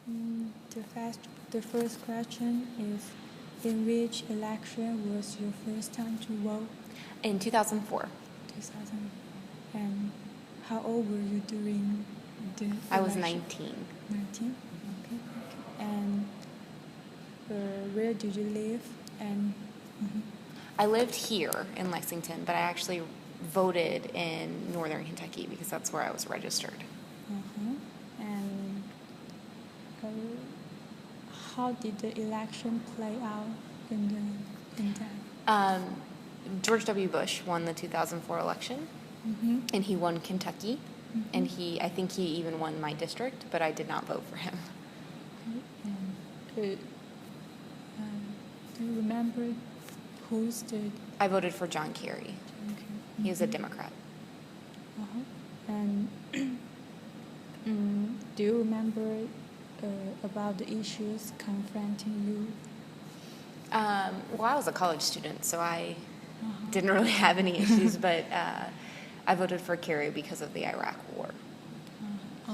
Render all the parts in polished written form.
The first question is, in which election was your first time to vote? In 2004. 2000. And how old were you during the election? I was 19. 19? Okay. And where did you live? And I lived here in Lexington, but I actually voted in Northern Kentucky because that's where I was registered. And how did the election play out in that? George W. Bush won the 2004 election, and he won Kentucky, and I think he even won my district, but I did not vote for him. And, do you remember who's the... I voted for John Kerry. Okay. He was a Democrat. And do you remember about the issues confronting you? Well, I was a college student, so I didn't really have any issues, but I voted for Kerry because of the Iraq War.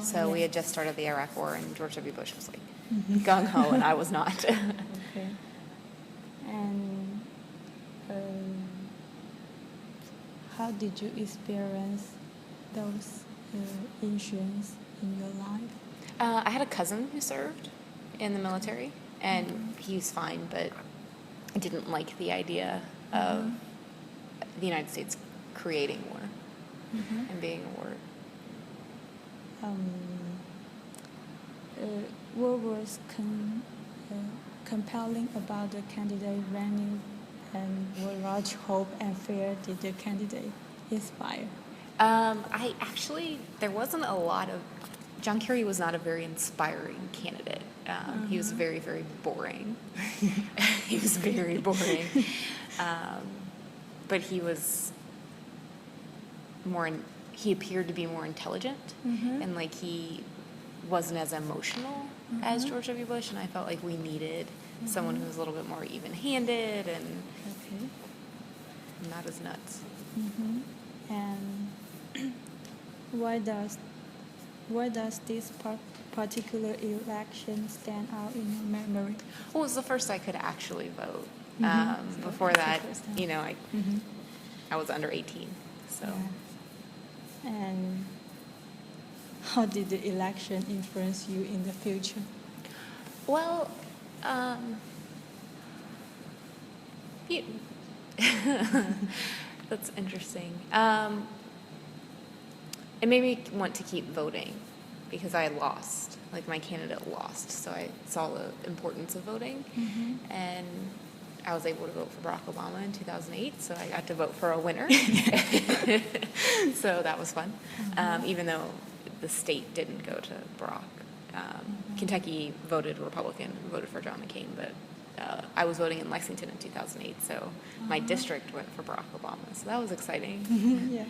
So we had just started the Iraq War, and George W. Bush was like gung-ho, and I was not. Okay. And how did you experience those issues in your life? I had a cousin who served in the military, and he was fine, but I didn't like the idea of the United States creating war and being a war. What was compelling about the candidate running, and what large hope and fear did the candidate inspire? There wasn't a lot of... John Kerry was not a very inspiring candidate. He was very, very boring. He was very boring. But he was he appeared to be more intelligent, and like he wasn't as emotional as George W. Bush, and I felt like we needed someone who was a little bit more even-handed and not as nuts. And why does this particular election stand out in your memory? Well, it was the first I could actually vote. So before that's the that, first time. I was under 18. So. Yeah. And how did the election influence you in the future? Well, that's interesting. It made me want to keep voting because I lost. Like, my candidate lost, so I saw the importance of voting. And I was able to vote for Barack Obama in 2008, so I got to vote for a winner. So that was fun, even though the state didn't go to Barack. Kentucky voted Republican, voted for John McCain, but I was voting in Lexington in 2008, so my district went for Barack Obama, so that was exciting. Yeah.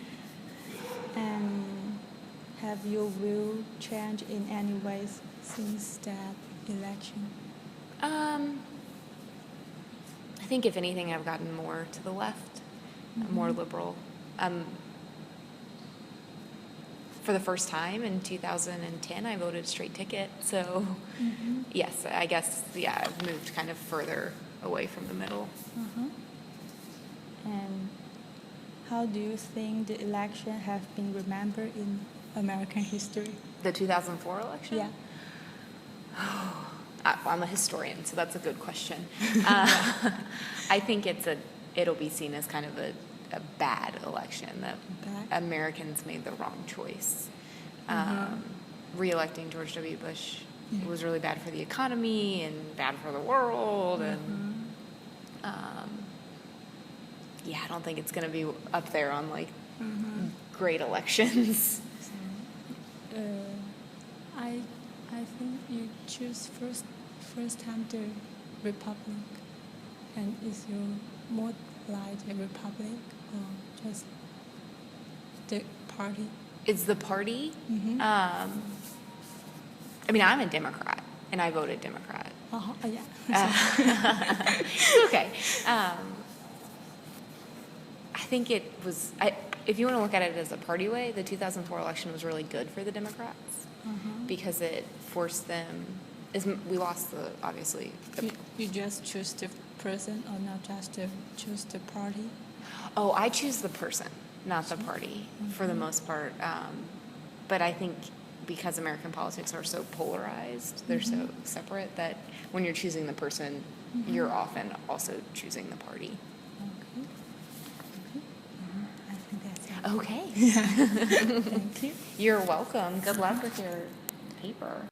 And have your view changed in any ways since that election? I think if anything, I've gotten more to the left, more liberal. For the first time in 2010, I voted straight ticket. So, yes, I guess, I've moved kind of further away from the middle. And how do you think the election have been remembered in American history? The 2004 election? Yeah. I'm a historian, so that's a good question. I think it'll be seen as kind of a bad election, that Americans made the wrong choice. Re-electing George W. Bush was really bad for the economy and bad for the world, and I don't think it's going to be up there on like great elections. I think you choose first time the Republic, and is you more like the Republic or just the party? It's the party. I mean, I'm a Democrat, and I voted Democrat. Yeah. It's okay. I think it was... if you want to look at it as a party way, the 2004 election was really good for the Democrats because it forced them we lost the, obviously. You just choose the person or not just choose the party? Oh, I choose the person, not the party, for the most part. But I think because American politics are so polarized, they're so separate, that when you're choosing the person, you're often also choosing the party. Okay. I think that's it. Okay. Thank you. You're welcome. Good luck with your paper.